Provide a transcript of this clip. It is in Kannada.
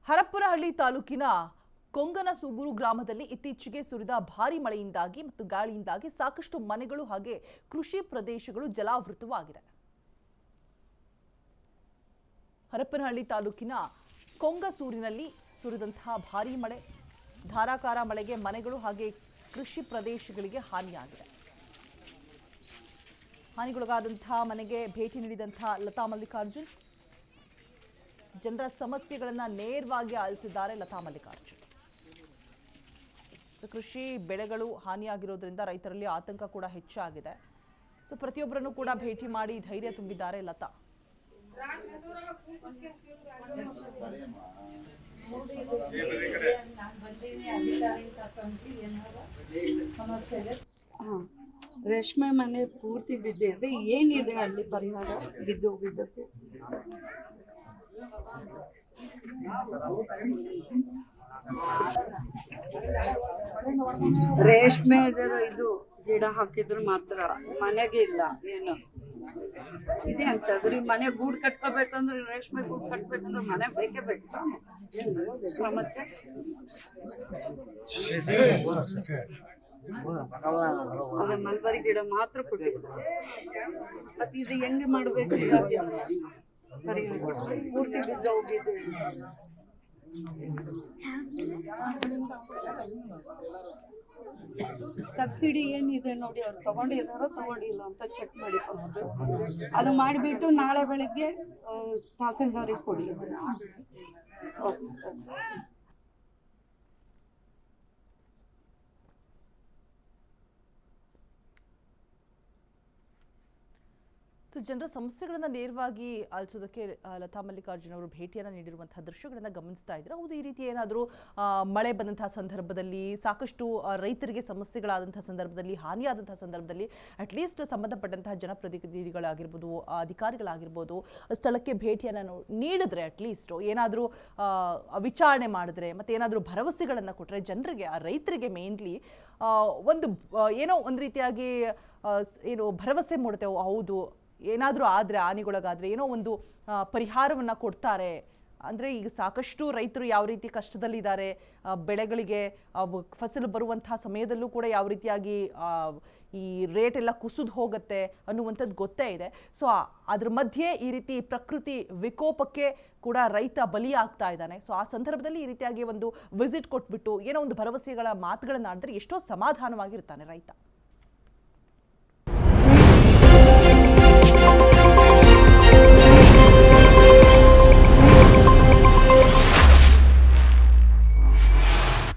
ಹರಪನಹಳ್ಳಿ ತಾಲೂಕಿನ ಕೊಂಗನಸೂಗೂರು ಗ್ರಾಮದಲ್ಲಿ ಇತ್ತೀಚೆಗೆ ಸುರಿದ ಭಾರೀ ಮಳೆಯಿಂದಾಗಿ ಮತ್ತು ಗಾಳಿಯಿಂದಾಗಿ ಸಾಕಷ್ಟು ಮನೆಗಳು ಹಾಗೆ ಕೃಷಿ ಪ್ರದೇಶಗಳು ಜಲಾವೃತವಾಗಿದೆ. ಹರಪನಹಳ್ಳಿ ತಾಲೂಕಿನ ಕೊಂಗಸೂರಿನಲ್ಲಿ ಸುರಿದಂತಹ ಭಾರೀ ಮಳೆ, ಧಾರಾಕಾರ ಮಳೆಗೆ ಮನೆಗಳು ಹಾಗೆ ಕೃಷಿ ಪ್ರದೇಶಗಳಿಗೆ ಹಾನಿಯಾಗಿದೆ. ಹಾನಿಗೊಳಗಾದಂತಹ ಮನೆಗೆ ಭೇಟಿ ನೀಡಿದಂತಹ ಲತಾ ಮಲ್ಲಿಕಾರ್ಜುನ್ ಜನರ ಸಮಸ್ಯೆಗಳನ್ನು ನೇರವಾಗಿ ಆಲಿಸಿದ್ದಾರೆ. ಲತಾ ಮಲ್ಲಿಕಾರ್ಜುನ್ ಕೃಷಿ ಬೆಳೆಗಳು ಹಾನಿಯಾಗಿರೋದ್ರಿಂದ ರೈತರಲ್ಲಿ ಆತಂಕ ಕೂಡ ಹೆಚ್ಚಾಗಿದೆ. ಪ್ರತಿಯೊಬ್ಬರನ್ನು ಕೂಡ ಭೇಟಿ ಮಾಡಿ ಧೈರ್ಯ ತುಂಬಿದ್ದಾರೆ ಲತಾ. ರೇಷ್ಮೆ ಮನೆ ಪೂರ್ತಿ ಬಿದ್ದಿದೆ. ಏನಿದೆ ಅಲ್ಲಿ ಪರಿಹಾರ ಬಿದ್ದು ಬಿದ್ದಕ್ಕೆ? ರೇಷ್ಮೆ ಇದು ಗಿಡ ಹಾಕಿದ್ರು ಮಾತ್ರ ಮನೆಗೆ ಇಲ್ಲ. ಏನು ಇದೆ ಅಂತಂದ್ರೆ ಮನೆ ಗೂಡು ಕಟ್ಕೋಬೇಕಂದ್ರೆ, ರೇಷ್ಮೆ ಗೂಡು ಕಟ್ಬೇಕಂದ್ರೆ ಮನೆ ಬೇಕೇ ಬೇಕು. ಮತ್ತೆ ಅದೇ ಮಲ್ಬರಿ ಗಿಡ ಮಾತ್ರ ಕೊಟ್ಟಿದ್ರು. ಮತ್ತೆ ಇದು ಹೆಂಗೆ ಮಾಡ್ಬೇಕು? ಪೂರ್ತಿ ಬಿದ್ದು ಹೋಗಿದ್ದು. ಸಬ್ಸಿಡಿ ಏನಿದೆ ನೋಡಿ, ಅವ್ರು ತಗೊಂಡಿದಾರೋ ತಗೊಂಡಿಲ್ಲ ಅಂತ ಚೆಕ್ ಮಾಡಿ ಫಸ್ಟ್. ಅದು ಮಾಡಿಬಿಟ್ಟು ನಾಳೆ ಬೆಳಗ್ಗೆ ತಹಸೀಲ್ದಾರಿಗೆ ಕೊಡಿ. Okay sir. ಜನರ ಸಮಸ್ಯೆಗಳನ್ನು ನೇರವಾಗಿ ಆಲಿಸೋದಕ್ಕೆ ಲತಾ ಮಲ್ಲಿಕಾರ್ಜುನ್ ಅವರು ಭೇಟಿಯನ್ನು ನೀಡಿರುವಂತಹ ದೃಶ್ಯಗಳನ್ನು ಗಮನಿಸ್ತಾ ಇದ್ದಾರೆ. ಹೌದು, ಈ ರೀತಿ ಏನಾದರೂ ಮಳೆ ಬಂದಂತಹ ಸಂದರ್ಭದಲ್ಲಿ, ಸಾಕಷ್ಟು ರೈತರಿಗೆ ಸಮಸ್ಯೆಗಳಾದಂತಹ ಸಂದರ್ಭದಲ್ಲಿ, ಹಾನಿಯಾದಂತಹ ಸಂದರ್ಭದಲ್ಲಿ ಅಟ್ಲೀಸ್ಟ್ ಸಂಬಂಧಪಟ್ಟಂತಹ ಜನಪ್ರತಿನಿಧಿಗಳಾಗಿರ್ಬೋದು, ಅಧಿಕಾರಿಗಳಾಗಿರ್ಬೋದು ಸ್ಥಳಕ್ಕೆ ಭೇಟಿಯನ್ನು ನೀಡಿದ್ರೆ, ಅಟ್ಲೀಸ್ಟ್ ಏನಾದರೂ ವಿಚಾರಣೆ ಮಾಡಿದ್ರೆ, ಮತ್ತು ಏನಾದರೂ ಭರವಸೆಗಳನ್ನು ಕೊಟ್ಟರೆ ಜನರಿಗೆ, ಆ ರೈತರಿಗೆ ಮೇನ್ಲಿ ಒಂದು ಏನೋ ಒಂದು ರೀತಿಯಾಗಿ ಏನು ಭರವಸೆ ಮೂಡುತ್ತೆ. ಹೌದು, ಏನಾದರೂ ಆದರೆ, ಹಾನಿಗೊಳಗಾದರೆ ಏನೋ ಒಂದು ಪರಿಹಾರವನ್ನು ಕೊಡ್ತಾರೆ. ಅಂದರೆ ಈಗ ಸಾಕಷ್ಟು ರೈತರು ಯಾವ ರೀತಿ ಕಷ್ಟದಲ್ಲಿದ್ದಾರೆ, ಬೆಳೆಗಳಿಗೆ ಫಸಲು ಬರುವಂತಹ ಸಮಯದಲ್ಲೂ ಕೂಡ ಯಾವ ರೀತಿಯಾಗಿ ಈ ರೇಟ್ ಎಲ್ಲ ಕುಸಿದು ಹೋಗುತ್ತೆ ಅನ್ನುವಂಥದ್ದು ಗೊತ್ತೇ ಇದೆ. ಅದ್ರ ಮಧ್ಯೆ ಈ ರೀತಿ ಪ್ರಕೃತಿ ವಿಕೋಪಕ್ಕೆ ಕೂಡ ರೈತ ಬಲಿಯಾಗ್ತಾ ಇದ್ದಾನೆ. ಆ ಸಂದರ್ಭದಲ್ಲಿ ಈ ರೀತಿಯಾಗಿ ಒಂದು ವಿಸಿಟ್ ಕೊಟ್ಬಿಟ್ಟು ಏನೋ ಒಂದು ಭರವಸೆಗಳ ಮಾತುಗಳನ್ನು ಆಡಿದ್ರೆ ಎಷ್ಟೋ ಸಮಾಧಾನವಾಗಿರ್ತಾನೆ ರೈತ.